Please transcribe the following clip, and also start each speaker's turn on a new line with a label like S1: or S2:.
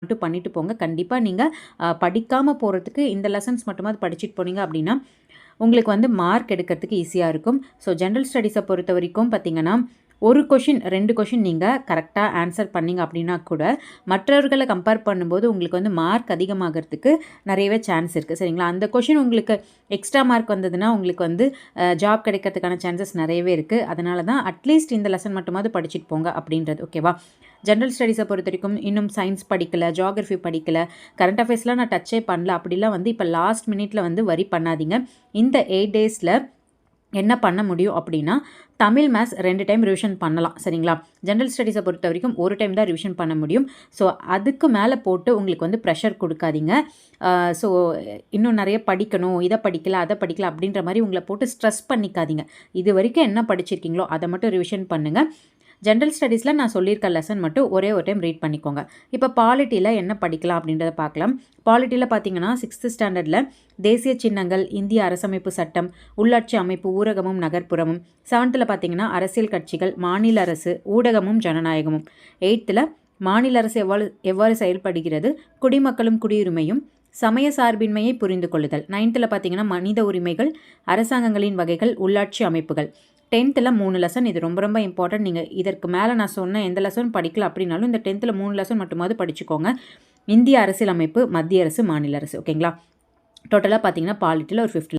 S1: மட்டும் பண்ணிட்டு போங்க. கண்டிப்பாக நீங்கள் படிக்காமல் போகிறதுக்கு இந்த லெசன்ஸ் மட்டுமாவது படிச்சுட்டு போனீங்க அப்படின்னா உங்களுக்கு வந்து மார்க் எடுக்கிறதுக்கு ஈஸியாக இருக்கும். ஸோ ஜென்ரல் ஸ்டடீஸை பொறுத்த வரைக்கும் பார்த்திங்கன்னா ஒரு கொஷின் 2 கொஷின் நீங்கள் கரெக்டாக ஆன்சர் பண்ணிங்க அப்படின்னா கூட மற்றவர்களை கம்பேர் பண்ணும்போது உங்களுக்கு வந்து மார்க் அதிகமாகிறதுக்கு நிறையவே சான்ஸ் இருக்குது. சரிங்களா? அந்த கொஷின் உங்களுக்கு எக்ஸ்ட்ரா மார்க் வந்ததுன்னா உங்களுக்கு வந்து ஜாப் கிடைக்கிறதுக்கான சான்சஸ் நிறையவே இருக்குது. அதனால தான் அட்லீஸ்ட் இந்த லெசன் மட்டுமாவது படிச்சுட்டு போங்க அப்படின்றது. ஓகேவா? ஜென்ரல் ஸ்டடீஸை பொறுத்த வரைக்கும் இன்னும் சயின்ஸ் படிக்கலை, ஜியாகிரஃபி படிக்கலை, கரண்ட் அஃபேர்ஸ்லாம் நான் டச்சே பண்ணல அப்படிலாம் வந்து இப்போ லாஸ்ட் மினிட்ல வந்து வரி பண்ணாதீங்க. இந்த 8 டேஸில் என்ன பண்ண முடியும் அப்படின்னா தமிழ் மேத்ஸ் 2 டைம் ரிவிஷன் பண்ணலாம். சரிங்களா? ஜென்ரல் ஸ்டடீஸை பொறுத்த வரைக்கும் ஒரு டைம் தான் ரிவிஷன் பண்ண முடியும். ஸோ அதுக்கு மேலே போட்டு உங்களுக்கு வந்து ப்ரெஷர் கொடுக்காதீங்க. ஸோ இன்னும் நிறைய படிக்கணும், இதை படிக்கல அதை படிக்கல அப்படின்ற மாதிரி உங்களை போட்டு ஸ்ட்ரெஸ் பண்ணிக்காதீங்க. இது வரைக்கும் என்ன படிச்சிருக்கீங்களோ அதை மட்டும் ரிவிஷன் பண்ணுங்கள். ஜென்ரல் ஸ்டடீஸில் நான் சொல்லியிருக்க லெசன் மட்டும் ஒரே ஒரு டைம் ரீட் பண்ணிக்கோங்க. இப்போ பாலிட்டியில் என்ன படிக்கலாம் அப்படின்றத பார்க்கலாம். பாலிட்டியில் பார்த்தீங்கன்னா 6th ஸ்டாண்டர்டில் தேசிய சின்னங்கள், இந்திய அரசமைப்பு சட்டம், உள்ளாட்சி அமைப்பு, ஊரகமும் நகர்ப்புறமும். 7th பார்த்தீங்கன்னா அரசியல் கட்சிகள், மாநில அரசு, ஊடகமும் ஜனநாயகமும். 8th மாநில அரசு எவ்வாறு செயல்படுகிறது, குடிமக்களும் குடியுரிமையும், சமய சார்பின்மையை புரிந்து கொள்ளுதல். 9th பார்த்தீங்கன்னா மனித உரிமைகள், அரசாங்கங்களின் வகைகள், உள்ளாட்சி அமைப்புகள். 10th 3 lesson. இது ரொம்ப ரொம்ப இம்பார்ட்டன்ட். நீங்கள் இதற்கு மேலே நான் சொன்ன எந்த லெசன் படிக்கல அப்படின்னாலும் இந்த 10th 3 லெசன் மட்டுமாவது படிச்சுக்கோங்க. இந்திய அரசியலமைப்பு, மத்திய அரசு, மாநில அரசு. ஓகேங்களா? டோட்டலாக பார்த்தீங்கன்னா பாலிட்டியில் ஒரு 50